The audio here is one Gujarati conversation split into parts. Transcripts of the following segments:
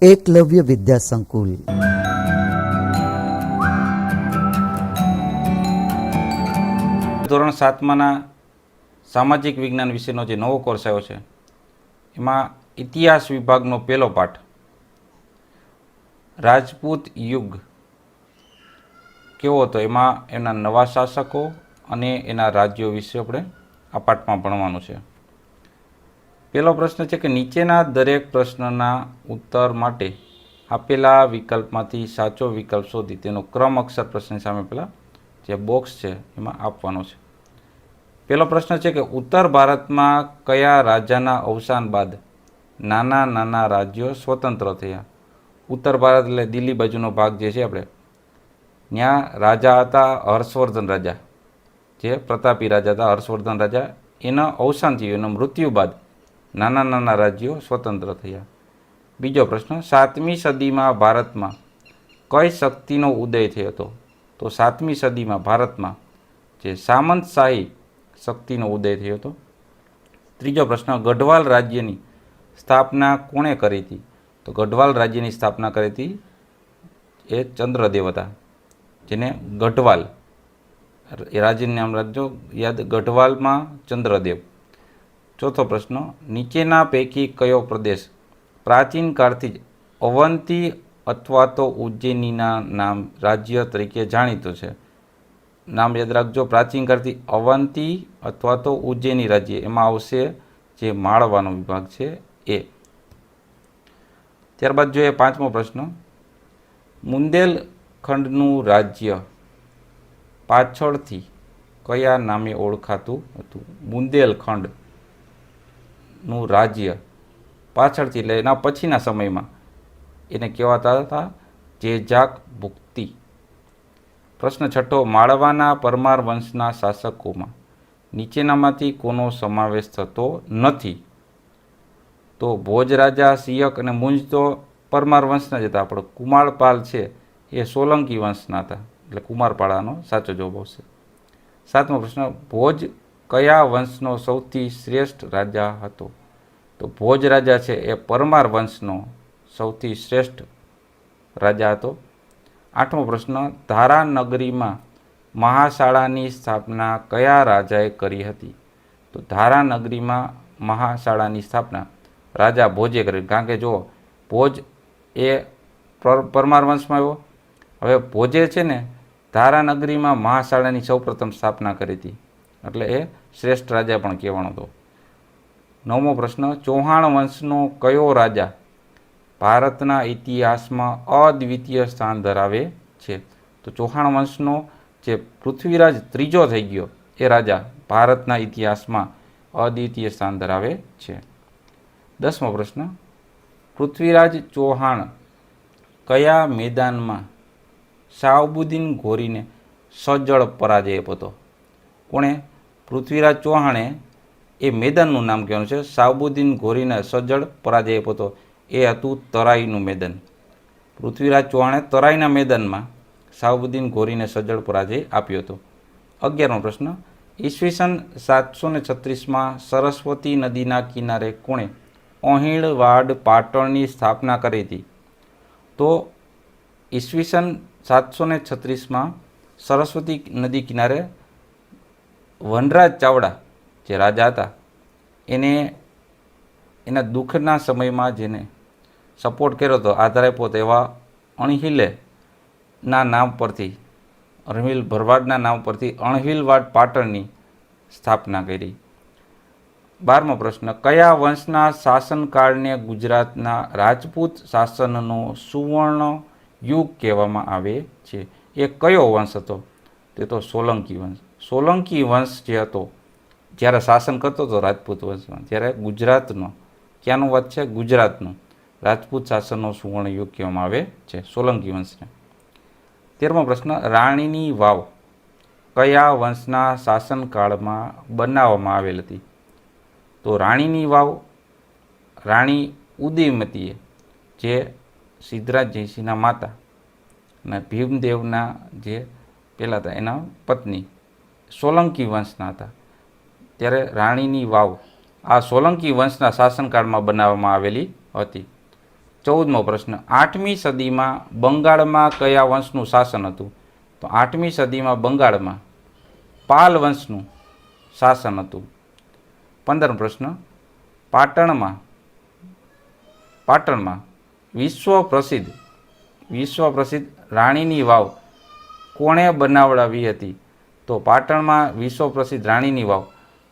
એકલવ્ય વિદ્યા સંકુલ. ધોરણ 7માના સામાજિક વિજ્ઞાન વિષયનો જે નવો કોર્સ આવ્યો છે એમાં ઇતિહાસ વિભાગનો પહેલો પાઠ રાજપૂત યુગ કેવો હતો, એમાં એના નવા શાસકો અને એના રાજ્યો વિશે આપણે આ પાઠમાં ભણવાનું છે. પહેલો પ્રશ્ન છે કે નીચેના દરેક પ્રશ્નના ઉત્તર માટે આપેલા વિકલ્પમાંથી સાચો વિકલ્પ શોધી તેનો ક્રમ અક્ષર પ્રશ્નની સામે પેલા જે બોક્સ છે એમાં આપવાનો છે. પહેલો પ્રશ્ન છે કે ઉત્તર ભારતમાં કયા રાજાના અવસાન બાદ નાના નાના રાજ્યો સ્વતંત્ર થયા? ઉત્તર ભારત એટલે દિલ્હી બાજુનો ભાગ જે છે આપણે, ત્યાં રાજા હતા હર્ષવર્ધન રાજા, જે પ્રતાપી રાજા હતા હર્ષવર્ધન રાજા. એના અવસાન થયું, એના મૃત્યુ બાદ નાના નાના રાજ્યો સ્વતંત્ર થયા. બીજો પ્રશ્ન, 7મી સદીમાં ભારતમાં કઈ શક્તિનો ઉદય થયો હતો? તો 7મી સદીમાં ભારતમાં જે સામંતશાહી શક્તિનો ઉદય થયો હતો. ત્રીજો પ્રશ્ન, ગઢવાલ રાજ્યની સ્થાપના કોણે કરી હતી? તો ગઢવાલ રાજ્યની સ્થાપના કરી હતી એ ચંદ્રદેવ હતા, જેને ગઢવાલ એ રાજ્યનું નામ રાખજો યાદ, ગઢવાલમાં ચંદ્રદેવ. ચોથો પ્રશ્ન, નીચેના પૈકી કયો પ્રદેશ પ્રાચીન કાળથી જ અવંતી અથવા તો ઉજ્જૈનીના નામ રાજ્ય તરીકે જાણીતો છે? નામ યાદ રાખજો, પ્રાચીન કાળથી અવંતી અથવા તો ઉજ્જૈની રાજ્ય, એમાં આવશે જે માળવાનો વિભાગ છે એ. ત્યારબાદ જોઈએ 5મો પ્રશ્ન, બુંદેલખંડનું રાજ્ય પાછળથી કયા નામે ઓળખાતું હતું? બુંદેલખંડનું રાજ્ય પાછળથી એટલે એના પછીના સમયમાં એને કહેવાતા હતા જેજાક ભુક્તિ. પ્રશ્ન 6, માળવાના પરમાર વંશના શાસકોમાં નીચેનામાંથી કોનો સમાવેશ થતો નથી? તો ભોજ રાજા, સિયક અને મુંજ તો પરમાર વંશના જ હતા. આપણો કુમારપાલ છે એ સોલંકી વંશના હતા, એટલે કુમારપાળાનો સાચો જવાબ આવશે. 7મો પ્રશ્ન, ભોજ કયા વંશનો સૌથી શ્રેષ્ઠ રાજા હતો? તો ભોજ રાજા છે એ પરમાર વંશનો સૌથી શ્રેષ્ઠ રાજા હતો. 8મો પ્રશ્ન, ધારાનગરીમાં મહાશાળાની સ્થાપના કયા રાજાએ કરી હતી? તો ધારાનગરીમાં મહાશાળાની સ્થાપના રાજા ભોજે કરી. કારણ કે જો ભોજ એ પરમાર વંશમાં આવ્યો, હવે ભોજે છે ને ધારાનગરીમાં મહાશાળાની સૌપ્રથમ સ્થાપના કરી હતી, એટલે એ શ્રેષ્ઠ રાજા પણ કહેવાનો હતો. 9મો પ્રશ્ન, ચૌહાણ વંશનો કયો રાજા ભારતના ઇતિહાસમાં અદ્વિતીય સ્થાન ધરાવે છે? તો ચૌહાણ વંશનો જે પૃથ્વીરાજ ત્રીજો થઈ ગયો એ રાજા ભારતના ઇતિહાસમાં અદ્વિતીય સ્થાન ધરાવે છે. 10મો પ્રશ્ન, પૃથ્વીરાજ ચૌહાણ કયા મેદાનમાં શાહબુદ્દીન ઘોરીને સજ્જડ પરાજય આપ્યો હતો? કોણે? પૃથ્વીરાજ ચૌહાણે એ મેદાનનું નામ કહેવાનું છે, શાહબુદ્દીન ઘોરીને સજ્જડ પરાજય આપ્યો હતો. એ હતું તરાઈનું મેદાન. પૃથ્વીરાજ ચૌહાણે તરાઈના મેદાનમાં શાહબુદ્દીન ઘોરીને સજ્જડ પરાજય આપ્યો હતો. 11મો પ્રશ્ન, ઈસવીસન 736માં સરસ્વતી નદીના કિનારે કોણે અહિણવાડ પાટણની સ્થાપના કરી હતી? તો ઈસવીસન 736માં સરસ્વતી નદી કિનારે વનરાજ ચાવડા જે રાજા હતા એને એના દુઃખના સમયમાં જેને સપોર્ટ કર્યો હતો, આધાર આપ્યો હતો, એવા અણહિલેના નામ પરથી, અણહિલ ભરવાડના નામ પરથી અણહિલવાડ પાટણની સ્થાપના કરી. 12મો પ્રશ્ન, કયા વંશના શાસનકાળને ગુજરાતના રાજપૂત શાસનનો સુવર્ણ યુગ કહેવામાં આવે છે? એ કયો વંશ હતો? તે તો સોલંકી વંશ. સોલંકી વંશ જે હતો જ્યારે શાસન કરતો હતો રાજપૂત વંશમાં, ત્યારે ગુજરાતનો ક્યાંનું વાત છે? ગુજરાતનું રાજપૂત શાસનનો સુવર્ણ યુગ કહેવામાં આવે છે સોલંકી વંશને. 13મો પ્રશ્ન, રાણીની વાવ કયા વંશના શાસનકાળમાં બનાવવામાં આવેલ હતી? તો રાણીની વાવ રાણી ઉદયમતીએ, જે સિદ્ધરાજ જયસિંહના માતા અને ભીમદેવના જે પહેલા હતા એના પત્ની સોલંકી વંશના હતા, ત્યારે રાણીની વાવ આ સોલંકી વંશના શાસનકાળમાં બનાવવામાં આવેલી હતી. 14મો પ્રશ્ન, 8મી સદીમાં બંગાળમાં કયા વંશનું શાસન હતું? તો 8મી સદીમાં બંગાળમાં પાલ વંશનું શાસન હતું. 15મો પ્રશ્ન, પાટણમાં વિશ્વ પ્રસિદ્ધ રાણીની વાવ કોણે બનાવડાવી હતી? તો પાટણમાં વિશ્વ પ્રસિદ્ધ રાણીની વાવ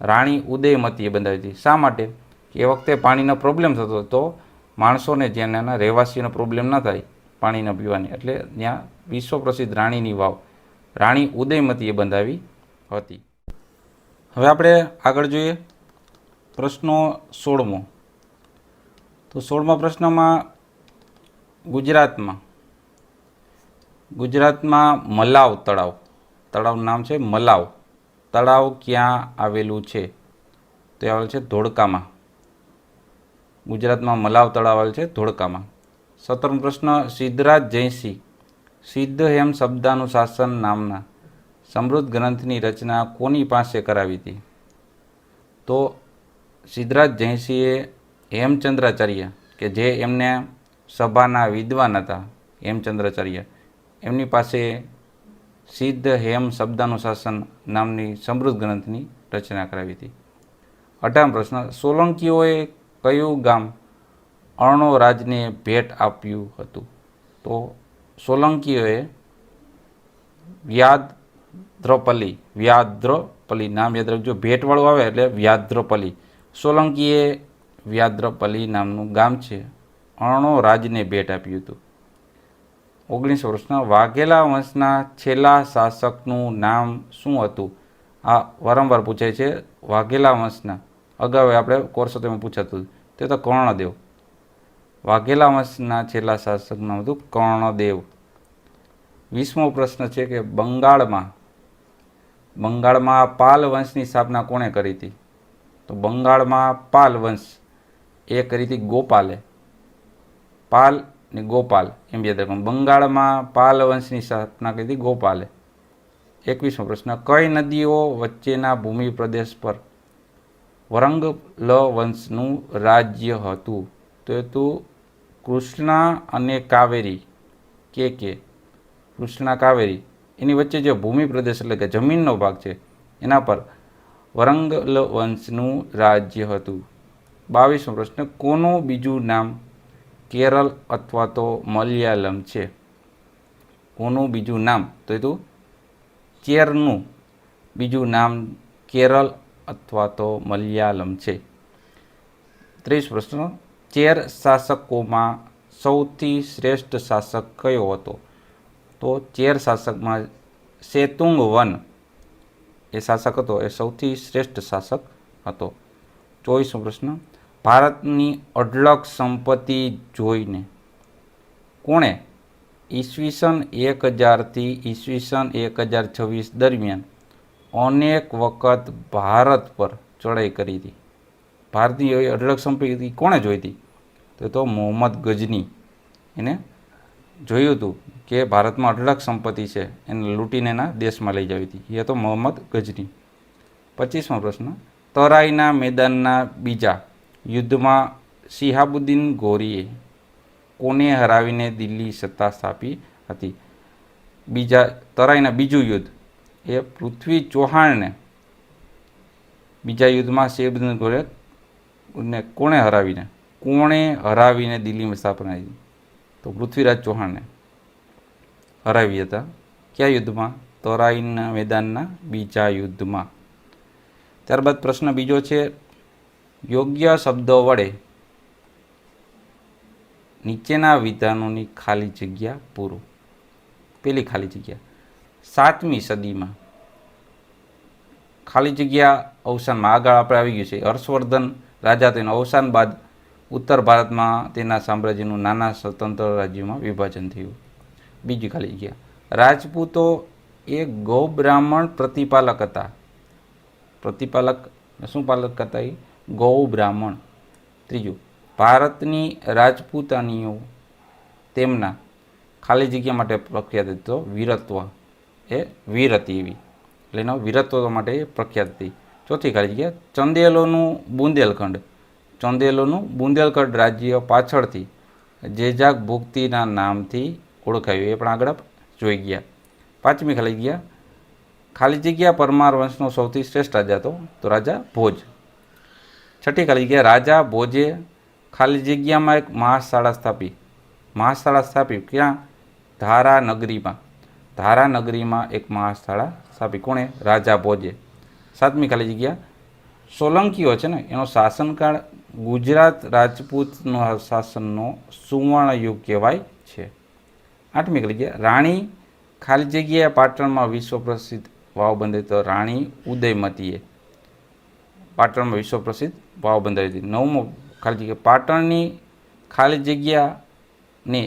રાણી ઉદયમતીએ બંધાવી હતી. શા માટે? એ વખતે પાણીનો પ્રોબ્લેમ થતો હતો, માણસોને જ્યાં એના રહેવાસીઓનો પ્રોબ્લેમ ન થાય પાણીના પીવાની, એટલે ત્યાં વિશ્વ પ્રસિદ્ધ રાણીની વાવ રાણી ઉદયમતીએ બંધાવી હતી. હવે આપણે આગળ જોઈએ પ્રશ્નો 16મો. તો 16મા પ્રશ્નમાં ગુજરાતમાં મલાવ તળાવનું નામ છે મલાવ તળાવ ક્યાં આવેલું છે? તો એ આવેલું છે ધોળકામાં. ગુજરાતમાં મલાવ તળાવ આવેલું છે ધોળકામાં. 17મો પ્રશ્ન, સિદ્ધરાજ જયસિંહ સિદ્ધહેમ શબ્દાનુશાસન નામના સમૃદ્ધ ગ્રંથની રચના કોની પાસે કરાવી હતી? તો સિદ્ધરાજ જયસિંહે હેમચંદ્રાચાર્ય, કે જે એમને સભાના વિદ્વાન હતા, હેમચંદ્રાચાર્ય, એમની પાસે સિદ્ધહેમ શબ્દાનુશાસન નામની સમૃદ્ધ ગ્રંથની રચના કરાવી હતી. 18મો પ્રશ્ન, સોલંકીઓએ કયું ગામ અર્ણોરાજને ભેટ આપ્યું હતું? તો સોલંકીઓએ વ્યાદ્રપલ્લી નામ યાદ રાખજો, ભેટવાળું આવે એટલે વ્યાદ્રપલ્લી. સોલંકીએ વ્યાદ્રપલ્લી નામનું ગામ છે અર્ણોરાજને ભેટ આપ્યું હતું. 19મો પ્રશ્ન, વાઘેલા વંશના છેલ્લા શાસકનું નામ શું હતું? આ વારંવાર પૂછાય છે. વાઘેલા વંશના, અગાઉ આપણે કોર્સ તેમાં પૂછાતું, તે તો કર્ણદેવ. વાઘેલા વંશના છેલ્લા શાસકનું નામ હતું કર્ણદેવ. 20મો પ્રશ્ન છે કે બંગાળમાં પાલ વંશની સ્થાપના કોણે કરી હતી? તો બંગાળમાં પાલ વંશ એ કરી હતી ગોપાલે. પાલ ને ગોપાલ એમ યાદ રાખવાનું. બંગાળમાં પાલ વંશની સ્થાપના કરી હતી ગોપાલે. 21મો પ્રશ્ન, કઈ નદીઓ વચ્ચેના ભૂમિ પ્રદેશ પર વરંગલ વંશનું રાજ્ય હતું? તો એ હતું કૃષ્ણા અને કાવેરી. કે કૃષ્ણા કાવેરી એની વચ્ચે જે ભૂમિ પ્રદેશ એટલે કે જમીનનો ભાગ છે એના પર વરંગલ વંશનું રાજ્ય હતું. 22મો પ્રશ્ન, કોનું બીજું નામ કેરળ અથવા તો મલયાલમ છે? કોનું બીજું નામ? તો એ તો ચેરનું બીજું નામ કેરળ અથવા તો મલયાલમ છે. 30 પ્રશ્ન, ચેર શાસકોમાં સૌથી શ્રેષ્ઠ શાસક કયો હતો? તો ચેર શાસકમાં સેતુંગવન એ શાસક હતો, એ સૌથી શ્રેષ્ઠ શાસક હતો. 24મો પ્રશ્ન, ભારતની અઢળક સંપત્તિ જોઈને કોણે ઈસવીસન 1000થી ઈસવીસન 1026 દરમિયાન અનેક વખત ભારત પર ચડાઈ કરી હતી? ભારતની અઢળક સંપત્તિ કોણે જોઈ હતી? તો મોહમ્મદ ગજની એને જોયું હતું કે ભારતમાં અઢળક સંપત્તિ છે, એને લૂંટીને એના દેશમાં લઈ જવી હતી. એ તો મોહમ્મદ ગજની. 25મો પ્રશ્ન, તરાઈના મેદાનના બીજા યુદ્ધમાં શિહાબુદ્દીન ગોરીએ કોને હરાવીને દિલ્હી સત્તા સ્થાપી હતી? તરાઈના બીજું યુદ્ધ એ પૃથ્વી ચૌહાણને બીજા યુદ્ધમાં શિહાબુદ્દીન ગોરીને કોણે હરાવીને દિલ્હીમાં સ્થાપના હતી? તો પૃથ્વીરાજ ચૌહાણને હરાવી હતા. કયા યુદ્ધમાં? તરાઈના મેદાનના બીજા યુદ્ધમાં. ત્યારબાદ પ્રશ્ન બીજો છે, યોગ્ય શબ્દો વડે નીચેના વિધાનોની ખાલી જગ્યા પૂરો. પેલી ખાલી જગ્યા, 7મી સદીમાં ખાલી જગ્યા અવસાનમાં, આગળ આપણે આવી ગયું છે હર્ષવર્ધન રાજા તેના અવસાન બાદ ઉત્તર ભારતમાં તેના સામ્રાજ્યનું નાના સ્વતંત્ર રાજ્યોમાં વિભાજન થયું. બીજી ખાલી જગ્યા, રાજપૂતો એ ગૌબ્રાહ્મણ પ્રતિપાલક હતા. શું પાલક હતા? એ ગૌ બ્રાહ્મણ. ત્રીજું, ભારતની રાજપૂતાનીઓ તેમના ખાલી જગ્યા માટે પ્રખ્યાત હતી. તો વીરત્વ એ વીર હતી એવી, એટલે એના વીરત્વ માટે એ પ્રખ્યાત હતી. ચોથી ખાલી જગ્યા, ચંદેલોનું બુંદેલખંડ રાજ્ય પાછળથી જેજાક ભુક્તિના નામથી ઓળખાયું, એ પણ આગળ જોઈ ગયા. પાંચમી ખાલી જગ્યા પરમાર વંશનો સૌથી શ્રેષ્ઠ રાજા હતો તો રાજા ભોજ. છઠ્ઠી ખાલી જગ્યા રાજા ભોજે ખાલી જગ્યામાં એક મહાશાળા સ્થાપી. ક્યાં? ધારાનગરીમાં એક મહાશાળા સ્થાપી. કોણે? રાજા ભોજે. સાતમી ખાલી જગ્યા સોલંકીઓ છે ને એનો શાસનકાળ ગુજરાત રાજપૂતનો શાસનનો સુવર્ણ યુગ કહેવાય છે. આઠમી ખાલી જગ્યા રાણી ખાલી જગ્યાએ પાટણમાં વિશ્વ પ્રસિદ્ધ વાવ બંધાવી તો રાણી ઉદયમતીએ પાટણમાં વિશ્વ પ્રસિદ્ધ વાવ બંધાવી હતી. નવમો ખાલી જગ્યા પાટણની ખાલી જગ્યાને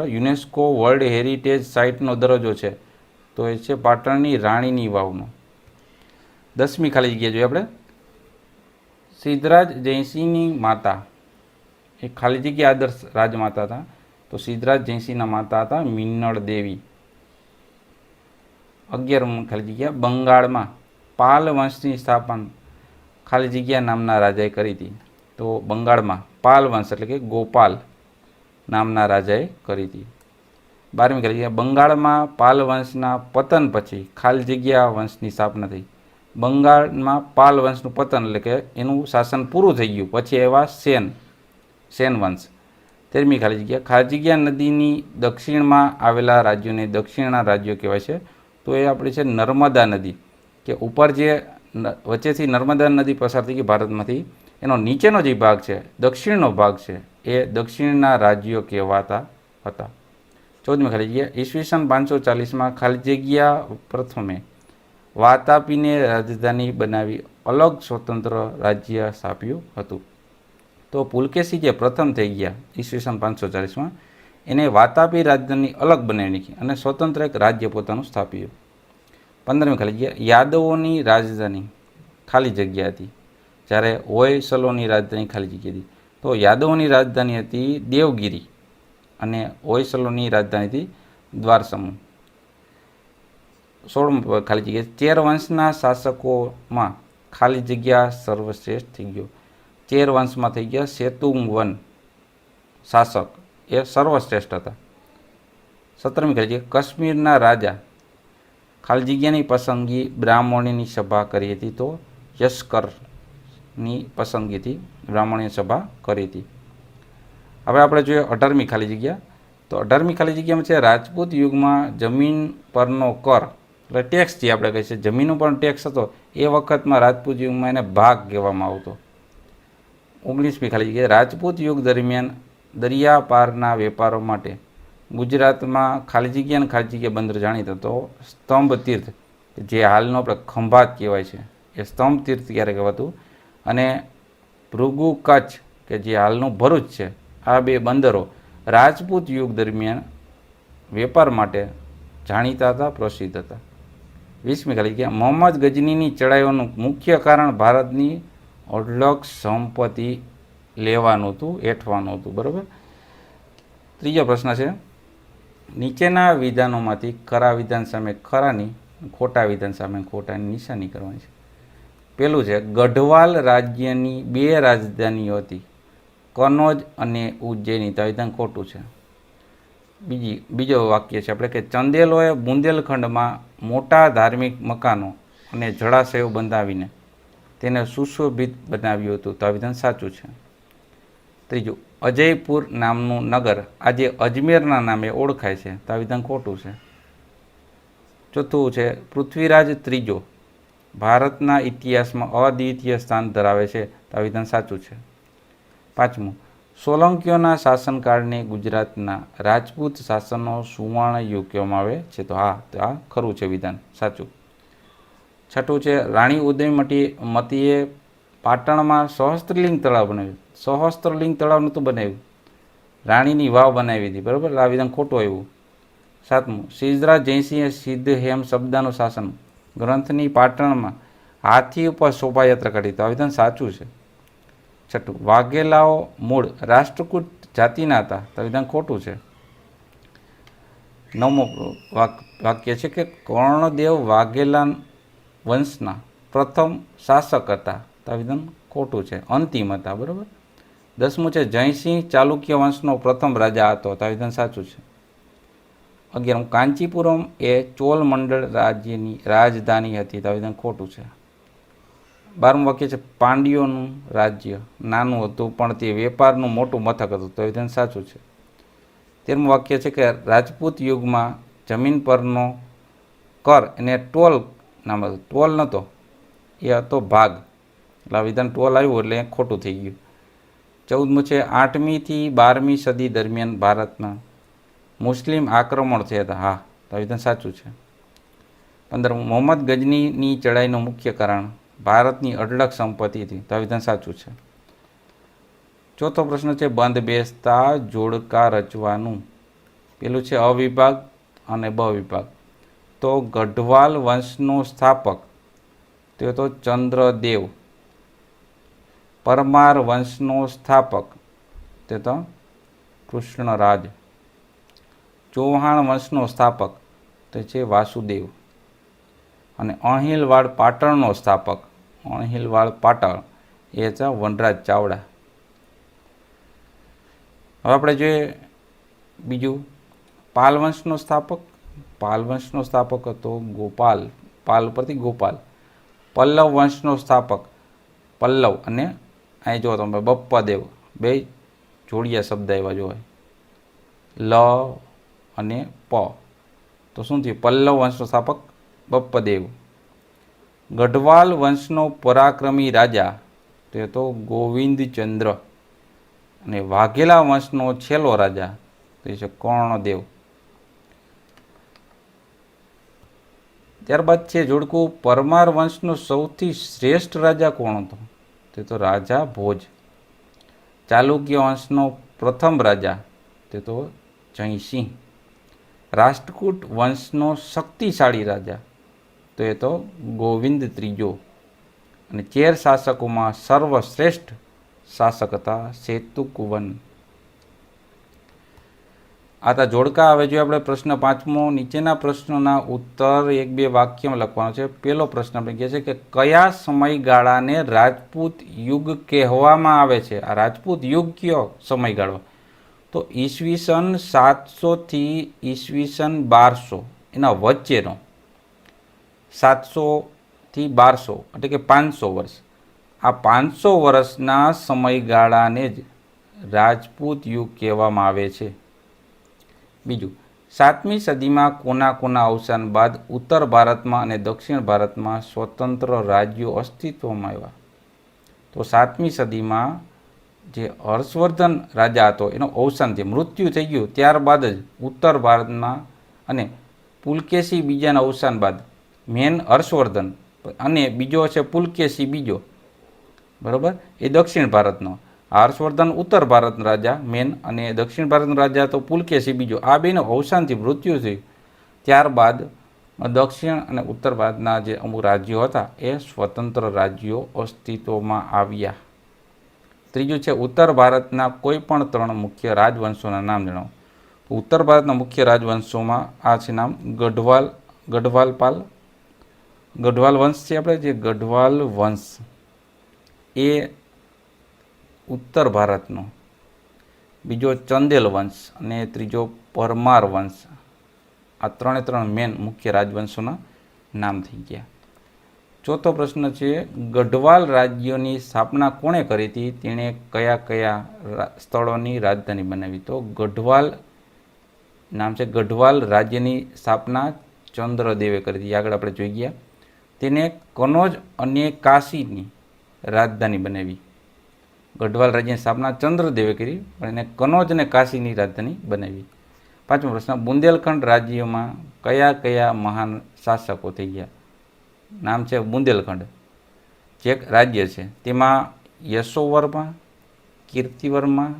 યુનેસ્કો વર્લ્ડ હેરિટેજ સાઇટનો દરજ્જો છે તો એ છે પાટણની રાણીની વાવનો. દસમી ખાલી જગ્યા જોઈએ આપણે સિદ્ધરાજ જયસિંહની માતા, એ ખાલી જગ્યા આદર્શ રાજમાતા હતા તો સિદ્ધરાજ જયસિંહના માતા હતા મિન્નળ દેવી. 11 ખાલી જગ્યા બંગાળમાં પાલ વંશની સ્થાપના ખાલી જગ્યા નામના રાજાએ કરી હતી તો બંગાળમાં પાલ વંશ એટલે કે ગોપાલ નામના રાજાએ કરી હતી. 12મી ખાલી જગ્યા બંગાળમાં પાલ વંશના પતન પછી ખાલી જગ્યા વંશની સ્થાપના થઈ. બંગાળમાં પાલ વંશનું પતન એટલે કે એનું શાસન પૂરું થઈ ગયું પછી એવા સેન વંશ. 13મી ખાલી જગ્યા નદીની દક્ષિણમાં આવેલા રાજ્યોને દક્ષિણના રાજ્યો કહેવાય છે તો એ આપણી છે નર્મદા નદી, કે ઉપર જે વચ્ચેથી નર્મદા નદી પસાર થઈ ગઈ ભારતમાંથી, એનો નીચેનો જે ભાગ છે દક્ષિણનો ભાગ છે એ દક્ષિણના રાજ્યો કહેવાતા હતા. 14મી ખાલી જગ્યા ઈસવીસન 540માં ખાલી જગ્યા પ્રથમે વાતાપીને રાજધાની બનાવી અલગ સ્વતંત્ર રાજ્ય સ્થાપ્યું હતું. તો પુલકેશી જે પ્રથમ થઈ ગયા ઈસવીસન 540માં એને વાતાપી રાજધાની અલગ બનાવી નાખી અને સ્વતંત્ર એક રાજ્ય પોતાનું સ્થાપ્યું. 15મી ખાલી જગ્યા યાદવોની રાજધાની ખાલી જગ્યા હતી, જ્યારે હોયસલોની રાજધાની ખાલી જગ્યા હતી તો યાદવોની રાજધાની હતી દેવગિરી અને હોયસલોની રાજધાની હતી દ્વારસમૂહ. 16મી ખાલી જગ્યા ચેર વંશના શાસકોમાં ખાલી જગ્યા સર્વશ્રેષ્ઠ થઈ ગયો. ચેર વંશમાં થઈ ગયા સેતુંગવન શાસક, એ સર્વશ્રેષ્ઠ હતા. 17મી ખાલી જગ્યા કાશ્મીરના રાજા ખાલી જગ્યાની પસંદગી બ્રાહ્મણીની સભા કરી હતી તો યસ્કરની પસંદગીથી બ્રાહ્મણીય સભા કરી હતી. હવે આપણે જોઈએ 18મી ખાલી જગ્યા. તો 18મી ખાલી જગ્યામાં છે રાજપૂત યુગમાં જમીન પરનો કર એટલે ટેક્સ જે આપણે કહીએ છીએ જમીનનો પણ ટેક્સ હતો એ વખતમાં રાજપૂત યુગમાં એને ભાગ કહેવામાં આવતો. 19મી ખાલી જગ્યા રાજપૂત યુગ દરમિયાન દરિયા પારના વેપારો માટે ગુજરાતમાં ખાલી જગ્યા બંદર જાણીતો તો સ્તંભ તીર્થ, જે હાલનો આપણે ખંભાત કહેવાય છે એ સ્તંભ તીર્થ ક્યારે કહેવાતું, અને ભૃગુ કચ્છ કે જે હાલનું ભરૂચ છે, આ બે બંદરો રાજપૂત યુગ દરમિયાન વેપાર માટે જાણીતા હતા, પ્રસિદ્ધ હતા. 20મી ખાલી જગ્યા મોહમ્મદ ગજનીની ચડાઈઓનું મુખ્ય કારણ ભારતની અઢળક સંપત્તિ લેવાનું હતું, એઠવાનું હતું. બરાબર. ત્રીજો પ્રશ્ન છે નીચેના વિધાનોમાંથી ખરા વિધાન સામે ખરાની, ખોટા વિધાન સામે ખોટાની નિશાની કરવાની છે. પેલું છે ગઢવાલ રાજ્યની 2 રાજધાનીઓ હતી, કનોજ અને ઉજ્જૈની, તો આ વિધાન ખોટું છે. બીજો વાક્ય છે આપણે કે ચંદેલોએ બુંદેલખંડમાં મોટા ધાર્મિક મકાનો અને જળાશયો બંધાવીને તેને સુશોભિત બનાવ્યું હતું, તો આ વિધાન સાચું છે. ત્રીજું અજયપુર નામનું નગર આજે અજમેરના નામે ઓળખાય છે, તો આ વિધાન ખોટું છે. ચોથું છે પૃથ્વીરાજ ત્રીજો ભારતના ઇતિહાસમાં અદ્વિતીય સ્થાન ધરાવે છે, તો આ વિધાન સાચું છે. પાંચમું સોલંકીઓના શાસનકાળને ગુજરાતના રાજપૂત શાસનનો સુવર્ણ યુગ કહેવામાં આવે છે, તો હા, તો આ ખરું છે વિધાન, સાચું. છઠ્ઠું છે રાણી ઉદયમતીએ પાટણમાં સહસ્ત્રલિંગ તળાવ બનાવ્યું. સહસ્ત્રલિંગ તળાવ નહોતું બનાવ્યું, રાણીની વાવ બનાવી હતી. બરાબર, આ વિધાન ખોટું આવ્યું. સાતમું સિદ્ધરાજ જયસિંહે સિદ્ધહેમ શબ્દનું શાસન ગ્રંથની પાટણમાં હાથી ઉપર શોભાયાત્રા કાઢી, તો આ વિધાન સાચું છે. છઠ્ઠું વાઘેલાઓ મૂળ રાષ્ટ્રકૂટ જાતિના હતા, તો આ વિધાન ખોટું છે. નવમો વાક્ય છે કે કર્ણદેવ વાઘેલા વંશના પ્રથમ શાસક હતા, તો આ વિધાન ખોટું છે, અંતિમ હતા. બરાબર. 10મું છે જયસિંહ ચાલુક્ય વંશનો પ્રથમ રાજા હતો, તો આ વિધાન સાચું છે. 11મું કાંચીપુરમ એ ચોલ મંડળ રાજ્યની રાજધાની હતી, તો આ વિધાન ખોટું છે. 12મું વાક્ય છે પાંડ્યોનું રાજ્ય નાનું હતું પણ તે વેપારનું મોટું મથક હતું, તો આ વિધાન સાચું છે. 13મું વાક્ય છે કે રાજપૂત યુગમાં જમીન પરનો કર એને ટોલ નામ હતું, ટોલ નહોતો, એ હતો ભાગ, એટલે આ વિધાન ટોલ આવ્યું એટલે એ ખોટું થઈ ગયું. 14મું છે 8મી થી 12મી સદી દરમિયાન ભારતમાં મુસ્લિમ આક્રમણ થયા હતા, હા, તો આ વિધાન સાચું છે. 15મું મોહમ્મદ ગજનીની ચડાઈનું મુખ્ય કારણ ભારતની અઢળક સંપત્તિ હતી, તો આ વિધાન સાચું છે. ચોથો પ્રશ્ન છે બંધ બેસતા જોડકા રચવાનું. પેલું છે અવિભાગ અને બ વિભાગ. તો ગઢવાલ વંશનો સ્થાપક તે તો ચંદ્રદેવ. પરમાર વંશનો સ્થાપક તે તો કૃષ્ણરાજ. ચૌહાણ વંશનો સ્થાપક તે છે વાસુદેવ. અને અણહિલવાડ પાટણનો સ્થાપક, અણહિલવાડ પાટણ એ છે વનરાજ ચાવડા. હવે આપણે જોઈએ બીજું પાલ વંશનો સ્થાપક. પાલ વંશનો સ્થાપક હતો ગોપાલ, પાલ ઉપરથી ગોપાલ. પલ્લવ વંશનો સ્થાપક પલ્લવ, અને અહીં જો તમે બપ્પાદેવ, બે જોડિયા શબ્દ એવા જોવાય, લ અને પ, તો શું થયું? પલ્લવ વંશનો સ્થાપક બપ્પદેવ. ગઢવાલ વંશનો પરાક્રમી રાજા તે તો ગોવિંદચંદ્ર. અને વાઘેલા વંશનો છેલ્લો રાજા તે છે કર્ણદેવ. ત્યારબાદ છે જોડકું પરમાર વંશનો સૌથી શ્રેષ્ઠ રાજા કોણ હતો? તે તો રાજા ભોજ. ચાલુક્ય વંશનો પ્રથમ રાજા તે તો જયસિંહ. રાષ્ટ્રકૂટ વંશનો શક્તિશાળી રાજા તો એ તો ગોવિંદ ત્રીજો. અને ચેર શાસકોમાં સર્વશ્રેષ્ઠ શાસક હતા સેતુકુવન. આ હતા જોડકા. હવે જોઈએ આપણે પ્રશ્ન 5મો. નીચેના પ્રશ્નોના ઉત્તર 1-2 વાક્યમાં લખવાનો છે. પહેલો પ્રશ્ન આપણે કહે છે કે કયા સમયગાળાને રાજપૂત યુગ કહેવામાં આવે છે? આ રાજપૂત યુગ કયો સમયગાળો? તો ઈસવીસન 700 થી ઈસવીસન 1200 એના વચ્ચેનો. 700 થી 1200 એટલે કે 500 વર્ષ. આ 500 વર્ષના સમયગાળાને જ રાજપૂત યુગ કહેવામાં આવે છે. બીજું 7મી સદીમાં કોના અવસાન બાદ ઉત્તર ભારતમાં અને દક્ષિણ ભારતમાં સ્વતંત્ર રાજ્યો અસ્તિત્વમાં આવ્યા? તો 7મી સદીમાં જે હર્ષવર્ધન રાજા હતો એનો અવસાન થયું, મૃત્યુ થઈ ગયું, ત્યારબાદ જ ઉત્તર ભારતમાં અને પુલકેશી બીજાના અવસાન બાદ મેન હર્ષવર્ધન અને બીજો છે પુલકેશી બીજો, બરાબર, એ દક્ષિણ ભારતનો. હર્ષવર્ધન ઉત્તર ભારતનો રાજા મેન, અને દક્ષિણ ભારતનો રાજા તો પુલકેશી બીજો. આ બેનો અવસાનથી મૃત્યુ થયું, ત્યારબાદ દક્ષિણ અને ઉત્તર ભારતના જે અમુક રાજ્યો હતા એ સ્વતંત્ર રાજ્યો અસ્તિત્વમાં આવ્યા. ત્રીજું છે ઉત્તર ભારતના કોઈ પણ 3 મુખ્ય રાજવંશોના નામ જણાવો. ઉત્તર ભારતના મુખ્ય રાજવંશોમાં આ છે નામ ગઢવાલ વંશ છે. આપણે જે ગઢવાલ વંશ એ ઉત્તર ભારતનો, બીજો ચંદેલ વંશ અને ત્રીજો પરમાર વંશ. આ 3 મેન મુખ્ય રાજવંશોના નામ થઈ ગયા. ચોથો પ્રશ્ન છે ગઢવાલ રાજ્યની સ્થાપના કોણે કરી હતી? તેણે કયા સ્થળોની રાજધાની બનાવી? તો ગઢવાલ નામ છે. ગઢવાલ રાજ્યની સ્થાપના ચંદ્રદેવે કરી હતી, આગળ આપણે જોઈ ગયા. તેને કનોજ અને કાશીની રાજધાની બનાવી. ગઢવાલ રાજ્યની સ્થાપના ચંદ્રદેવે કરી, પણ એને કનોજ અને કાશીની રાજધાની બનાવી. 5મો પ્રશ્ન બુંદેલખંડ રાજ્યમાં કયા મહાન શાસકો થઈ ગયા? નામ છે બુંદેલખંડ જે રાજ્ય છે તેમાં યશોવર્મા, કીર્તિવર્મા,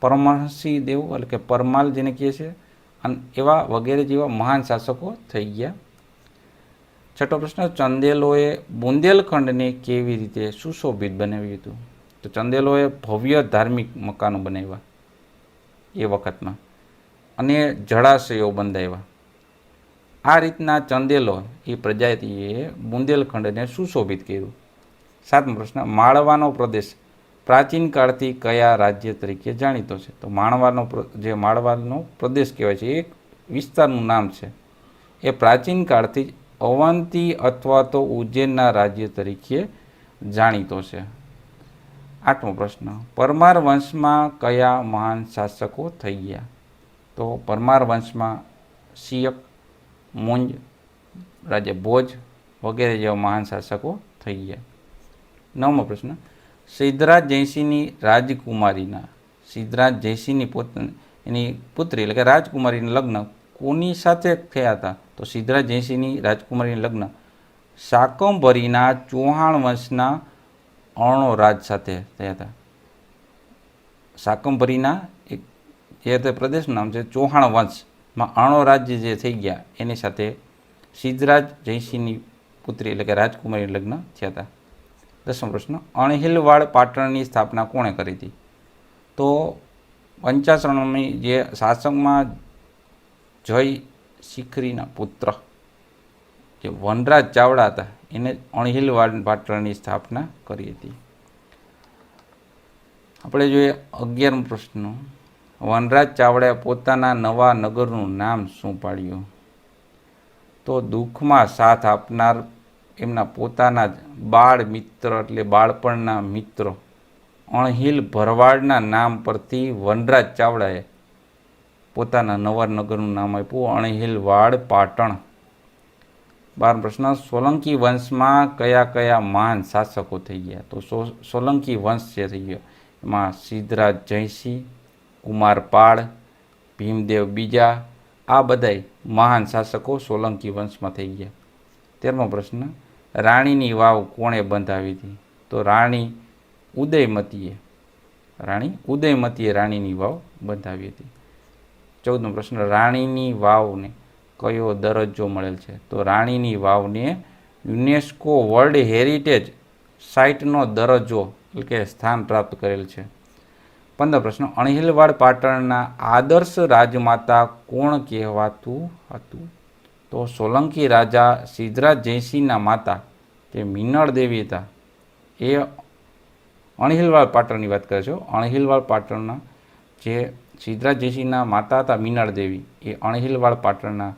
પરમહંસી દેવ એટલે કે પરમાલ જેને કહે છે, અને એવા વગેરે જેવા મહાન શાસકો થઈ ગયા. 6ઠો પ્રશ્ન ચંદેલોએ બુંદેલખંડને કેવી રીતે સુશોભિત બનાવ્યું હતું? તો ચંદેલોએ ભવ્ય ધાર્મિક મકાનો બનાવ્યા એ વખતમાં, અને જળાશયો બંધાવ્યા. આ રીતના ચંદેલો એ પ્રજાતિએ બુંદેલખંડને સુશોભિત કર્યું. 7મો પ્રશ્ન માળવાનો પ્રદેશ પ્રાચીન કાળથી કયા રાજ્ય તરીકે જાણીતો છે? તો જે માળવાનો પ્રદેશ કહેવાય છે, એ એક વિસ્તારનું નામ છે. એ પ્રાચીન કાળથી જ અવંતી અથવા તો ઉજ્જૈનના રાજ્ય તરીકે જાણીતો છે. 8મો પ્રશ્ન, પરમાર વંશમાં કયા મહાન શાસકો થઈ ગયા? તો પરમાર વંશમાં સિયક, મુંજ, રાજા ભોજ વગેરે જેવા મહાન શાસકો થઈ ગયા. 9મો પ્રશ્ન, સિદ્ધરાજ જયસિંહની એની પુત્રી એટલે કે રાજકુમારીના લગ્ન કોની સાથે થયા હતા? તો સિદ્ધરાજ જયસિંહની રાજકુમારીના લગ્ન શાકંભરીના ચૌહાણ વંશના અર્ણોરાજ સાથે થયા હતા. શાકંભરીના એક જે પ્રદેશનું નામ છે ચૌહાણ વંશમાં અર્ણોરાજ જે થઈ ગયા એની સાથે સિદ્ધરાજ જયસિંહની પુત્રી એટલે કે રાજકુમારી લગ્ન થયા હતા. 10મો પ્રશ્ન, અણહિલવાડ પાટણની સ્થાપના કોણે કરી હતી? તો પંચાસણની જે શાસકમાં જય શિખરીના પુત્ર જે વનરાજ ચાવડા હતા એને અણહિલવાડ પાટણની સ્થાપના કરી હતી. આપણે જોઈએ 11મો પ્રશ્ન, વનરાજ ચાવડાએ પોતાના નવા નગરનું નામ શું પાડ્યું? તો દુઃખમાં સાથ આપનાર એમના પોતાના જ બાળ મિત્ર એટલે બાળપણના મિત્રો અણહિલ ભરવાડના નામ પરથી વનરાજ ચાવડાએ પોતાના નવા નગરનું નામ આપ્યું અણહિલવાડ પાટણ. 12મો પ્રશ્ન, સોલંકી વંશમાં કયા કયા મહાન શાસકો થઈ ગયા? તો સોલંકી વંશ જે થઈ ગયો એમાં સિદ્ધરાજ જયસિંહ, કુમારપાળ, ભીમદેવ બીજા આ બધાય મહાન શાસકો સોલંકી વંશમાં થઈ ગયા. 13મો પ્રશ્ન, રાણીની વાવ કોણે બંધાવી હતી? તો રાણી ઉદયમતીએ રાણીની વાવ બંધાવી હતી. 14મો પ્રશ્ન, રાણીની વાવને કયો દરજ્જો મળેલ છે? તો રાણીની વાવને યુનેસ્કો વર્લ્ડ હેરિટેજ સાઇટનો દરજ્જો એટલે કે સ્થાન પ્રાપ્ત કરેલ છે. 15 પ્રશ્ન, અણહિલવાડ પાટણના આદર્શ રાજમાતા કોણ કહેવાતું હતું? તો સોલંકી રાજા સિદ્ધરાજ જયસિંહના માતા જે મિનળ દેવી હતા એ અણહિલવાડ પાટણની વાત કરે છે. અણહિલવાડ પાટણના જે સિદ્ધરાજ જયસિંહના માતા હતા મિનળ દેવી એ અણહિલવાડ પાટણના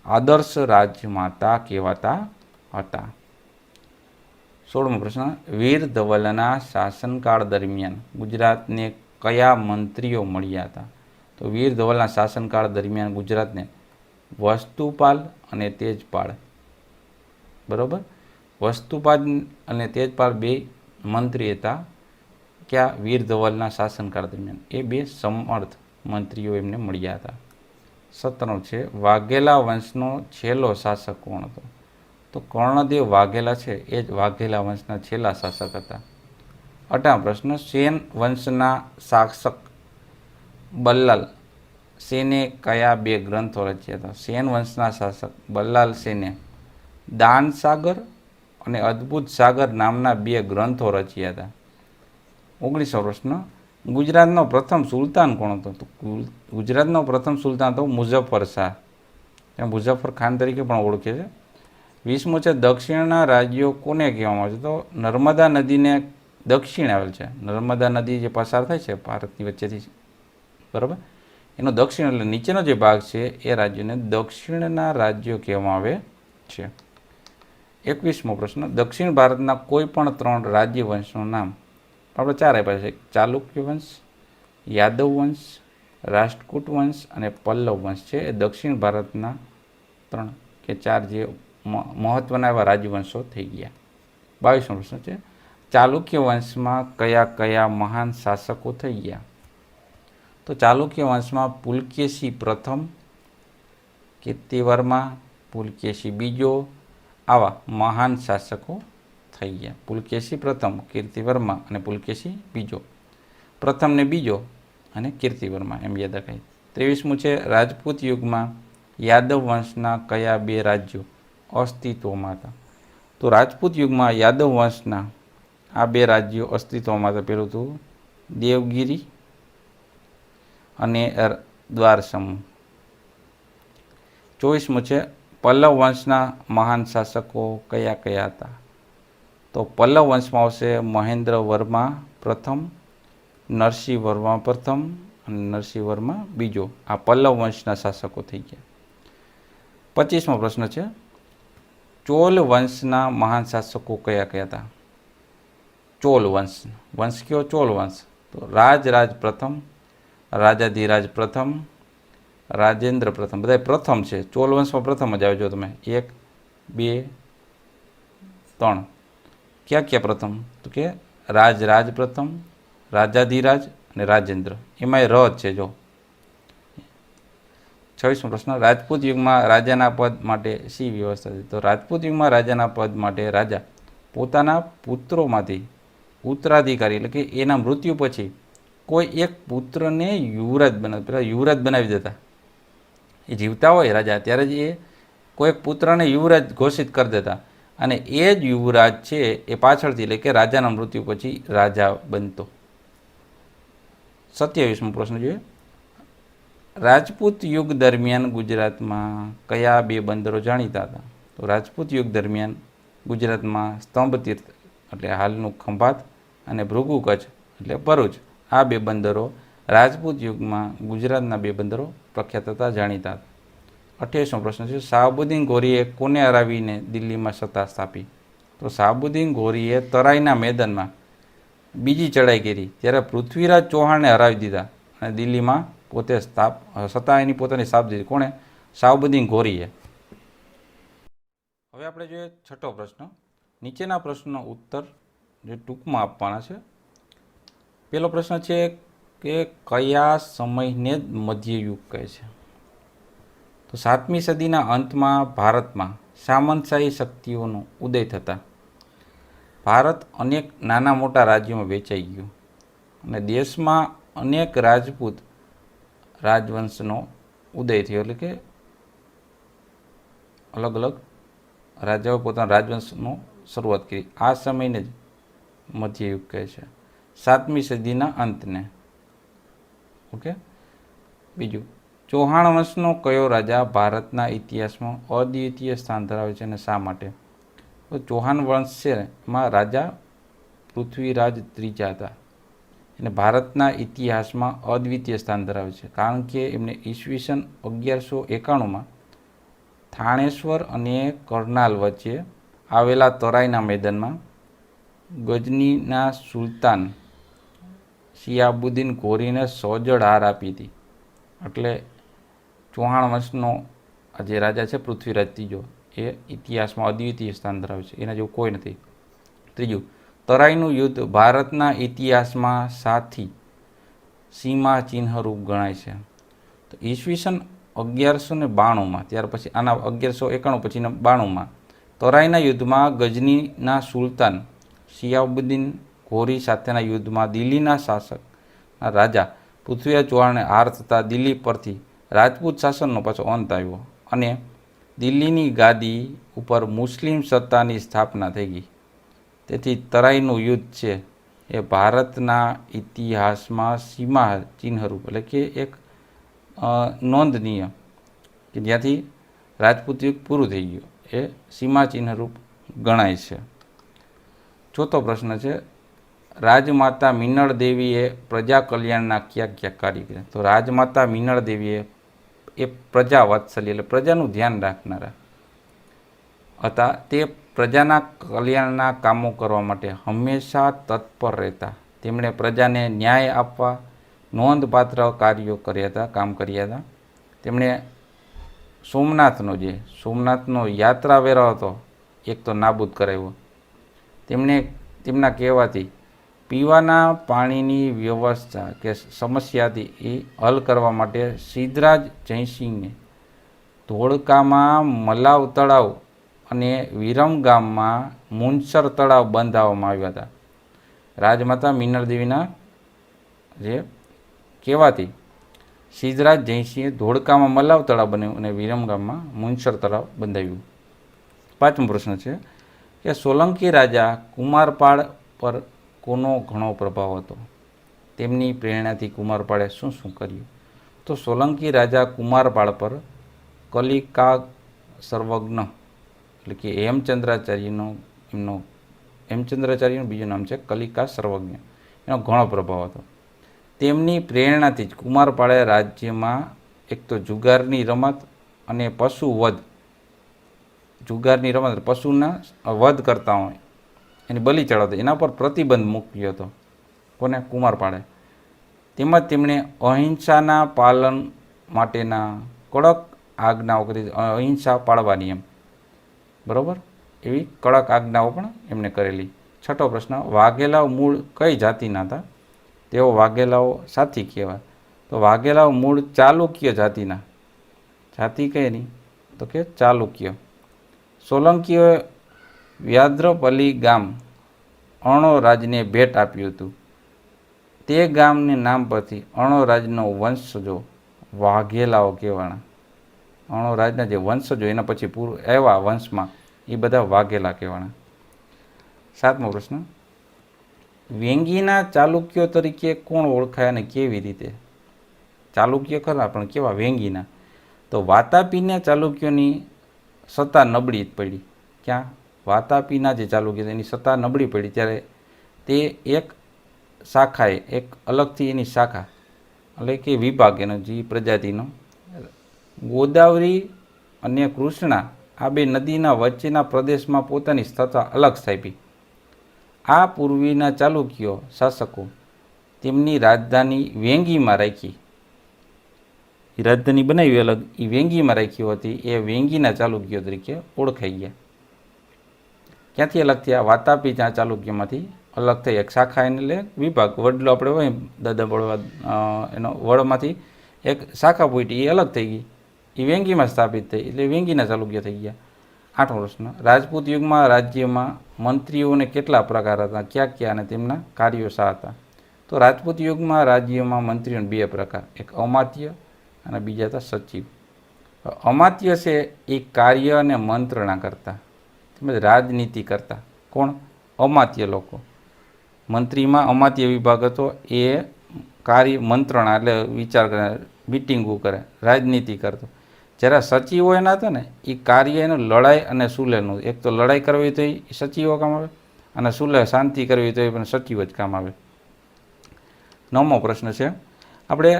આદર્શ રાજમાતા કહેવાતા હતા. 16મો પ્રશ્ન, વીર ધવલના શાસનકાળ દરમિયાન ગુજરાતને કયા મંત્રીઓ મળ્યા હતા? તો વીર ધવલના શાસનકાળ દરમિયાન ગુજરાતને વસ્તુપાલ અને તેજપાલ, બરાબર, વસ્તુપાલ અને તેજપાલ બે મંત્રી હતા ક્યાં? વીર ધવલના શાસનકાળ દરમિયાન. એ બે સમર્થ મંત્રીઓ એમને મળ્યા હતા. 17 છે, વાઘેલા વંશનો છેલ્લો શાસક કોણ હતો? તો કર્ણદેવ વાઘેલા છે એ જ વાઘેલા વંશના છેલ્લા શાસક હતા. 18મો પ્રશ્ન, સેન વંશના શાસક બલ્લાલ સેને કયા બે ગ્રંથો રચ્યા હતા? સેન વંશના શાસક બલ્લાલ સેને દાનસાગર અને અદ્ભુત સાગર નામના બે ગ્રંથો રચ્યા હતા. 19મો પ્રશ્ન, ગુજરાતનો પ્રથમ સુલતાન કોણ હતો? તો ગુજરાતનો પ્રથમ સુલતાન હતો મુઝફ્ફર શાહ, ત્યાં મુઝફ્ફર ખાન તરીકે પણ ઓળખે છે. 20મો છે, દક્ષિણના રાજ્યો કોને કહેવામાં આવે છે? તો નર્મદા નદીને દક્ષિણ આવેલ છે. નર્મદા નદી જે પસાર થાય છે ભારતની વચ્ચેથી, બરાબર, એનો દક્ષિણ એટલે નીચેનો જે ભાગ છે એ રાજ્યોને દક્ષિણના રાજ્યો કહેવામાં આવે છે. 21મો પ્રશ્ન, દક્ષિણ ભારતના કોઈ પણ 3 રાજ્ય વંશનું નામ આપણે 4 આપ્યા છે: ચાલુક્ય વંશ, યાદવ વંશ, રાષ્ટ્રકૂટ વંશ અને પલ્લવ વંશ છે. એ દક્ષિણ ભારતના 3 કે 4 જે મહત્વના એવા રાજવંશો થઈ ગયા. 22મો પ્રશ્ન છે, ચાલુક્ય વંશમાં કયા કયા મહાન શાસકો થઈ ગયા? તો ચાલુક્ય વંશમાં પુલકેશી પ્રથમ, કીર્તિવર્મા, પુલકેશી બીજો આવા મહાન શાસકો થઈ ગયા. પુલકેશી પ્રથમ, કીર્તિવર્મા અને પુલકેશી બીજો. પ્રથમ ને બીજો અને કીર્તિવર્મા એમ યાદ રખાય. 23મું છે, રાજપૂત યુગમાં યાદવ વંશના કયા 2 રાજ્યો અસ્તિત્વમાં હતા? તો રાજપૂત યુગમાં યાદવ વંશના આ 2 રાજ્યો અસ્તિત્વમાં હતા. પેલું હતું દેવગીરી અને દ્વાર સમૂહ. 24મું છે, પલ્લવ વંશના મહાન શાસકો કયા કયા હતા? તો પલ્લવ વંશમાં આવશે મહેન્દ્ર વર્મા પ્રથમ, નરસિંહ વર્મા પ્રથમ અને નરસિંહ વર્મા બીજો. આ પલ્લવ વંશના શાસકો થઈ ગયા. 25મો પ્રશ્ન છે, ચોલ વંશના મહાન શાસકો કયા કયા હતા? ચોલ વંશ, વંશ કયો? ચોલ વંશ. તો રાજરાજ પ્રથમ, રાજાધિરાજ પ્રથમ, રાજેન્દ્ર પ્રથમ, બધા પ્રથમ છે. ચોલ વંશમાં પ્રથમ જ આવે. જો તમે 1, 2, 3, ક્યાં ક્યાં પ્રથમ? તો કે રાજરાજ પ્રથમ, રાજાધિરાજ અને રાજેન્દ્ર. એમાંય ર છે. જો 26મો પ્રશ્ન, રાજપૂત યુગમાં રાજાના પદ માટે શી વ્યવસ્થા હતી? તો રાજપૂત યુગમાં રાજાના પદ માટે રાજા પોતાના પુત્રોમાંથી ઉત્તરાધિકારી એટલે કે એના મૃત્યુ પછી કોઈ એક પુત્રને યુવરાજ બનાવી, પેલા યુવરાજ બનાવી દેતા. એ જીવતા હોય રાજા ત્યારે જ એ કોઈ એક પુત્રને યુવરાજ ઘોષિત કરી દેતા અને એ જ યુવરાજ છે એ પાછળથી એટલે કે રાજાના મૃત્યુ પછી રાજા બનતો. 27મો પ્રશ્ન જોઈએ, રાજપૂત યુગ દરમિયાન ગુજરાતમાં કયા બે બંદરો જાણીતા હતા? તો રાજપૂત યુગ દરમિયાન ગુજરાતમાં સ્તંભ તીર્થ એટલે હાલનું ખંભાત અને ભૃગુ કચ્છ એટલે ભરૂચ, આ બે બંદરો રાજપૂત યુગમાં ગુજરાતના બે બંદરો પ્રખ્યાત હતા, જાણીતા હતા. 28મો પ્રશ્ન છે, શાહબુદ્દીન ગોરીએ કોને હરાવીને દિલ્હીમાં સત્તા સ્થાપી? તો શાહબુદ્દીન ગોરીએ તરાઈના મેદાનમાં બીજી ચડાઈ કરી ત્યારે પૃથ્વીરાજ ચૌહાણને હરાવી દીધા અને દિલ્હીમાં પોતે સત્તા એની પોતાની સ્થાપી દીધી. કોણે? શાહબુદ્દીન ગોરીએ. હવે આપણે જોઈએ 6થો પ્રશ્ન. નીચેના પ્રશ્નનો ઉત્તર જે ટૂંકમાં આપવાના છે. પહેલો પ્રશ્ન છે કે કયા સમયને જ મધ્યયુગ કહે છે? તો 7મી સદીના અંતમાં ભારતમાં સામંતશાહી શક્તિઓનો ઉદય થતા ભારત અનેક નાના મોટા રાજ્યોમાં વેચાઈ ગયું અને દેશમાં અનેક રાજપૂત રાજવંશનો ઉદય થયો. એટલે કે અલગ અલગ રાજાઓ પોતાના રાજવંશનો શરૂઆત કરી. આ સમયને જ મધ્યયુગ કહે છે, 7મી સદીના અંતને. ઓકે. બીજું, ચૌહાણ વંશનો કયો રાજા ભારતના ઇતિહાસમાં અદ્વિતીય સ્થાન ધરાવે છે અને શા માટે? તો ચૌહાણ વંશ છે એમાં રાજા પૃથ્વીરાજ ત્રીજા હતા અને ભારતના ઇતિહાસમાં અદ્વિતીય સ્થાન ધરાવે છે કારણ કે એમને ઈસવીસન 1191માં થાણેશ્વર અને કરનાલ વચ્ચે આવેલા તરાઈના મેદાનમાં ગજનીના સુલતાન શિયાબુદ્દીન ઘોરીને સોજડ હાર આપી હતી. એટલે ચૌહાણ વંશનો જે રાજા છે પૃથ્વીરાજ ત્રીજો એ ઇતિહાસમાં અદ્વિતીય સ્થાન ધરાવે છે, એના જેવું કોઈ નથી. ત્રીજું, તરાઈનું યુદ્ધ ભારતના ઇતિહાસમાં સાથી સીમા ચિહ્નરૂપ ગણાય છે. તો ઈસવીસન 1192માં, ત્યાર પછી આના 1191 પછીના 92માં તરાઈના યુદ્ધમાં ગજનીના સુલતાન શિયાબુદ્દીન ઘોરી સાથેના યુદ્ધમાં દિલ્હીના શાસકના રાજા પૃથ્વીરાજ ચૌહાણને હાર થતાં દિલ્હી પરથી રાજપૂત શાસનનો પાછો અંત આવ્યો અને દિલ્હીની ગાદી ઉપર મુસ્લિમ સત્તાની સ્થાપના થઈ ગઈ. તેથી તરાઈનું યુદ્ધ છે એ ભારતના ઇતિહાસમાં સીમા ચિહ્નરૂપ એટલે કે એક નોંધનીય કે જ્યાંથી રાજપૂત યુગ પૂરું થઈ ગયું એ સીમા ચિહ્નરૂપ ગણાય છે. ચોથો પ્રશ્ન છે, રાજમાતા મિનળ દેવીએ પ્રજા કલ્યાણના કયા કયા કાર્ય કર્યા? તો રાજમાતા મિનળ દેવીએ એ પ્રજા વાત્સલ્ય એટલે પ્રજાનું ધ્યાન રાખનારા હતા. તે પ્રજાના કલ્યાણના કામો કરવા માટે હંમેશા તત્પર રહેતા. તેમણે પ્રજાને ન્યાય આપવા નોંધપાત્ર કાર્યો કર્યા હતા, કામ કર્યા હતા. તેમણે સોમનાથનો યાત્રા વેરો હતો એક તો નાબૂદ કરાવ્યો. તેમણે તેમના કહેવાથી પીવાના પાણીની વ્યવસ્થા કે સમસ્યા હતી એ હલ કરવા માટે સિદ્ધરાજ જયસિંહને ધોળકામાં મલાવ તળાવ અને વિરમગામમાં મુનસર તળાવ બંધાવવામાં આવ્યા હતા. રાજમાતા મિનળ દેવીના જે કહેવાથી સિદ્ધરાજ જયસિંહે ધોળકામાં મલાવ તળાવ બનાવ્યું અને વિરમગામમાં મુનસર તળાવ બંધાવ્યું. 5મો પ્રશ્ન છે કે સોલંકી રાજા કુમારપાળ પર કોનો ઘણો પ્રભાવ હતો? તેમની પ્રેરણાથી કુમારપાળે શું શું કર્યું? તો સોલંકી રાજા કુમારપાળ પર કલિકા સર્વજ્ઞ એટલે કે હેમચંદ્રાચાર્યનું બીજું નામ છે કલિકા સર્વજ્ઞ. એનો ઘણો પ્રભાવ હતો. તેમની પ્રેરણાથી જ કુમારપાળે રાજ્યમાં એક તો જુગારની રમત અને પશુ વધ, જુગારની રમત પશુના વધ કરતા હોય એની બલિ ચડાવતા, એના પર પ્રતિબંધ મૂક્યો હતો. કોને? કુમારપાળે. તેમજ તેમણે અહિંસાના પાલન માટેના કડક આજ્ઞાઓ કરી, અહિંસા પાળવાની એમ, બરાબર, એવી કડક આજ્ઞાઓ પણ એમણે કરેલી. છઠ્ઠો પ્રશ્ન, વાઘેલાઓ મૂળ કઈ જાતિના હતા? તેઓ વાઘેલાઓ સાથી કહેવાય. તો વાઘેલાઓ મૂળ ચાલુક્ય જાતિના. જાતિ કઈ નહીં? તો કે ચાલુક્ય. સોલંકીઓએ વ્યાદ્રપલ્લી ગામ અર્ણોરાજને ભેટ આપ્યું હતું. તે ગામને નામ પરથી અર્ણોરાજનો વંશજો વાઘેલાઓ કહેવાના. અર્ણોરાજના જે વંશજો એના પછી પૂર્વ આવ્યા વંશમાં એ બધા વાઘેલા કહેવાના. સાતમો પ્રશ્ન, વેંગીના ચાલુક્યો તરીકે કોણ ઓળખાય અને કેવી રીતે? ચાલુક્ય ખરા પણ કેવા? વેંગીના. તો વાતાપીના ચાલુક્યોની સત્તા નબળી પડી. ક્યાં? વાતાપીના જે ચાલુક્ય એની સત્તા નબળી પડી ત્યારે તે એક શાખાએ, એક અલગથી એની શાખા એટલે કે વિભાગ એનો જે પ્રજાતિનો ગોદાવરી અને કૃષ્ણા આ બે નદીના વચ્ચેના પ્રદેશમાં પોતાની સત્તા અલગ સ્થાપી. આ પૂર્વીના ચાલુક્યો શાસકો તેમની રાજધાની વેંગીમાં રાખી. એ રાજધાની બનાવી અલગ, એ વેંગીમાં રાખી હતી. એ વેંગીના ચાલુક્યો તરીકે ઓળખાઈ ગયા. ક્યાંથી અલગ થયા? વાતાપી ચાલુક્યમાંથી અલગ થઈ એક શાખા, એટલે વિભાગ, વડલો આપણે હોય દાદા બળવા એનો વડમાંથી એક શાખા ફૂટી, એ અલગ થઈ ગઈ, એ વેંગીમાં સ્થાપિત થઈ, એટલે વેંગીના ચાલુક્ય થઈ ગયા. આઠમો પ્રશ્ન, રાજપૂત યુગમાં રાજ્યમાં મંત્રીઓને કેટલા પ્રકાર હતા? ક્યાં ક્યાં અને તેમના કાર્યો શા હતા? તો રાજપૂત યુગમાં રાજ્યમાં મંત્રીઓને બે પ્રકાર, એક અમાત્ય અને બીજા હતા સચિવ. અમાત્ય છે એ કાર્ય અને મંત્રણા કરતા, તેમજ રાજનીતિ કરતા. કોણ? અમાત્ય લોકો. મંત્રીમાં અમાત્ય વિભાગ હતો, એ કાર્ય મંત્રણા એટલે વિચાર કરે, મિટિંગો કરે, રાજનીતિ કરતો. જ્યારે સચિવો એના હતા ને એ કાર્ય એનું લડાઈ અને સુલેહનું. એક તો લડાઈ કરવી તો એ સચિવો કામ આવે, અને સુલેહ શાંતિ કરવી તો એ પણ સચિવો જ કામ આવે. નવમો પ્રશ્ન છે આપણે,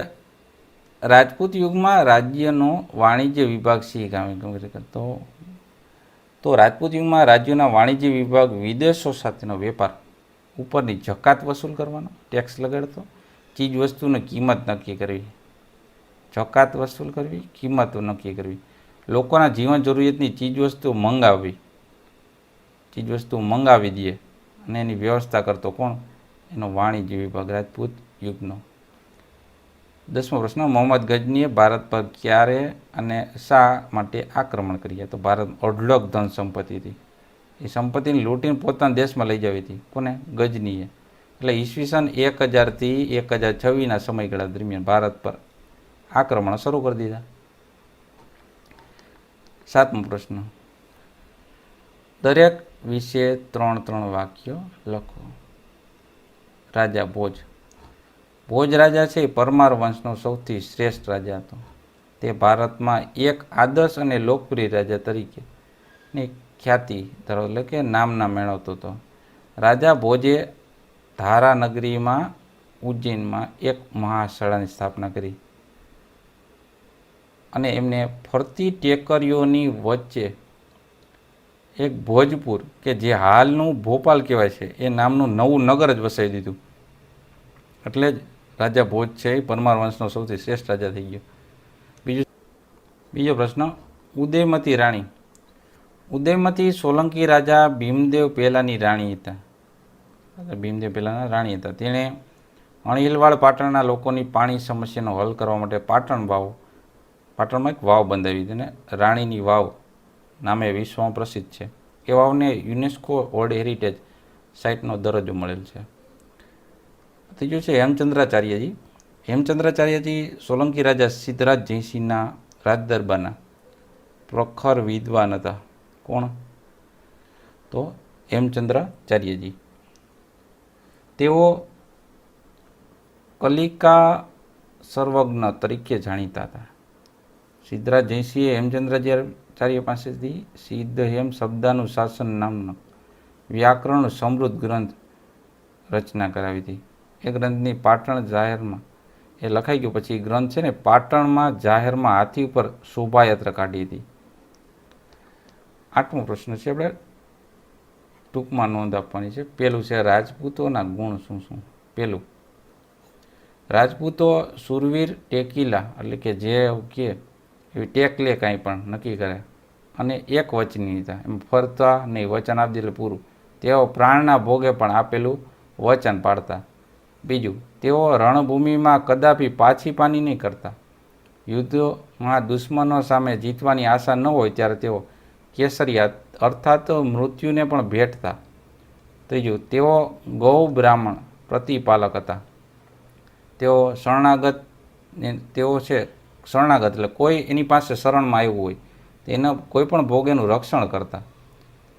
રાજપૂત યુગમાં રાજ્યનો વાણિજ્ય વિભાગ શી કામે કરતો? તો રાજપૂત યુગમાં રાજ્યોના વાણિજ્ય વિભાગ વિદેશો સાથેનો વેપાર ઉપરની જકાત વસૂલ કરવાનો, ટેક્સ લગાડતો, ચીજ વસ્તુની કિંમત નક્કી કરવી, જકાત વસૂલ કરવી, કિંમતો નક્કી કરવી, લોકોના જીવન જરૂરિયાતની ચીજવસ્તુઓ મંગાવવી, ચીજવસ્તુઓ મંગાવી દે અને એની વ્યવસ્થા કરતો. કોણ? એનો વાણિજ્ય વિભાગ રાજપૂત યુગનો. 10મો પ્રશ્ન, મોહમ્મદ ગજનીએ ભારત પર ક્યારે અને શા માટે આક્રમણ કર્યા? તો ભારત અઢળક ધન સંપત્તિ હતી, એ સંપત્તિને લૂંટીને પોતાના દેશમાં લઈ જવી હતી. કોને? ગજનીએ. એટલે ઈસવીસન 1000થી 1026ના સમયગાળા દરમિયાન ભારત પર આક્રમણ શરૂ કરી દીધા. 7મો પ્રશ્ન, દરેક વિશે 3 વાક્યો લખો. રાજા ભોજ. ભોજ રાજા છે એ પરમાર વંશનો સૌથી શ્રેષ્ઠ રાજા હતો. તે ભારતમાં એક આદર્શ અને લોકપ્રિય રાજા તરીકેની ખ્યાતિ ધરાવતો, એટલે કે નામના મેળવતો હતો. રાજા ભોજે ધારા નગરીમાં ઉજ્જૈનમાં એક મહાશાળાની સ્થાપના કરી અને એમને ફરતી ટેકરીઓની વચ્ચે એક ભોજપુર, કે જે હાલનું ભોપાલ કહેવાય છે, એ નામનું નવું નગર જ વસાવી દીધું. એટલે જ રાજા ભોજ છે એ પરમાર વંશનો સૌથી શ્રેષ્ઠ રાજા થઈ ગયો. બીજો પ્રશ્ન, ઉદયમતી રાણી. ઉદયમતી સોલંકી રાજા ભીમદેવ પહેલાંની રાણી હતા. ભીમદેવ પહેલાંના રાણી હતા. તેણે અણહિલવાડ પાટણના લોકોની પાણી સમસ્યાનો હલ કરવા માટે પાટણમાં એક વાવ બંધાવી, તેને રાણીની વાવ નામે વિશ્વમાં પ્રસિદ્ધ છે. એ વાવને યુનેસ્કો વર્લ્ડ હેરિટેજ સાઇટનો દરજ્જો મળેલ છે. ત્રીજું છે હેમચંદ્રાચાર્યજી. હેમચંદ્રાચાર્યજી સોલંકી રાજા સિદ્ધરાજ જયસિંહના રાજદરબારના પ્રખર વિદ્વાન હતા. કોણ? તો હેમચંદ્રાચાર્યજી. તેઓ કલિકા સર્વજ્ઞ તરીકે જાણીતા હતા. સિદ્ધરાજ જયસિંહે હેમચંદ્રાચાર્ય પાસેથી સિદ્ધહેમ શબ્દાનું શાસન નામનો વ્યાકરણ સમૃદ્ધ ગ્રંથ રચના કરાવી હતી. એ ગ્રંથની પાટણ જાહેરમાં એ લખાઈ ગયું. પછી ગ્રંથ છે ને પાટણમાં જાહેરમાં હાથી ઉપર શોભાયાત્રા કાઢી હતી. 8મો પ્રશ્ન છે, આપણે ટૂંકમાં નોંધ આપવાની છે. પેલું છે રાજપૂતોના ગુણ શું શું. પેલું, રાજપૂતો સુરવીર, ટેકીલા એટલે કે જે કે એવી ટેક લે કાંઈ પણ નક્કી કરે, અને એક વચની હતા, એમ ફરતા નહીં, વચન આપી દે એટલે પૂરું. તેઓ પ્રાણના ભોગે પણ આપેલું વચન પાડતા. બીજું, તેઓ રણભૂમિમાં કદાપી પાછી પાની નહીં કરતા. યુદ્ધમાં દુશ્મનો સામે જીતવાની આશા ન હોય ત્યારે તેઓ કેસરિયા અર્થાત મૃત્યુને પણ ભેટતા. ત્રીજું, તેઓ ગૌ બ્રાહ્મણ પ્રતિપાલક હતા. તેઓ શરણાગત, તેઓ છે શરણાગત એટલે કોઈ એની પાસે શરણમાં આવ્યું હોય તેના કોઈ પણ ભોગેનું રક્ષણ કરતા.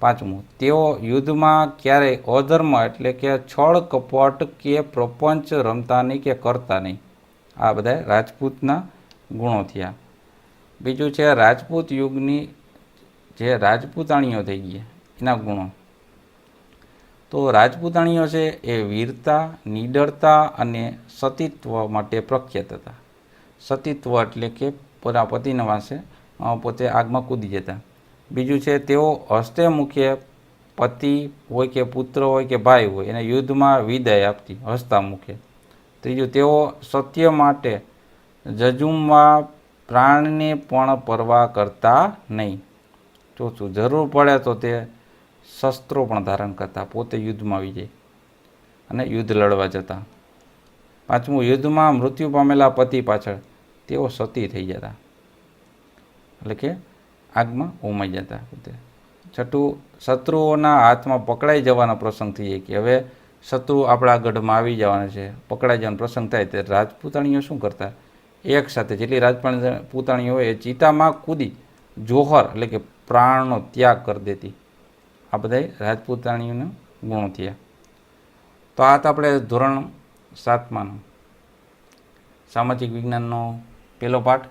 5મું, તેઓ યુદ્ધમાં ક્યારેય અધર્મ એટલે કે છળ કપટ કે પ્રપંચ રમતા નહીં કે કરતા નહીં. આ બધા રાજપૂતના ગુણો થયા. બીજું છે રાજપૂત યુગની જે રાજપૂતાણીઓ થઈ ગયા એના ગુણો. તો રાજપૂતાણીઓ છે એ વીરતા, નીડરતા અને સતીત્વ માટે પ્રખ્યાત હતા. સતીત્વ એટલે કે પોતા પતિના વાંસે પોતે આગમાં કૂદી જતા. બીજું છે તેઓ હસ્તે મુખે પતિ હોય કે પુત્ર હોય કે ભાઈ હોય એને યુદ્ધમાં વિદાય આપતી હસતા મુખે. ત્રીજું, તેઓ સત્ય માટે જજુમવા પ્રાણને પણ પરવા કરતા નહીં. ચોથું, જરૂર પડે તો તે શસ્ત્રો પણ ધારણ કરતા, પોતે યુદ્ધમાં વિજય અને યુદ્ધ લડવા જતા. 5મું, યુદ્ધમાં મૃત્યુ પામેલા પતિ પાછળ તેઓ સતી થઈ જતા એટલે કે આગમાં હોમાઈ જતા પોતે. 6, શત્રુઓના હાથમાં પકડાઈ જવાનો પ્રસંગ થઈ જાય કે હવે શત્રુ આપણા ગઢમાં આવી જવાનો છે, પકડાઈ જવાનો પ્રસંગ થાય ત્યારે રાજપૂતાણીઓ શું કરતા, એક સાથે જેટલી રાજપૂતાણીઓ હોય એ ચિતામાં કૂદી જોહર એટલે કે પ્રાણનો ત્યાગ કરી દેતી. આ બધા રાજપૂતાણીઓના ગુણો થયા. તો આ તો આપણે ધોરણ 7માનો સામાજિક વિજ્ઞાનનો પહેલો પાઠ.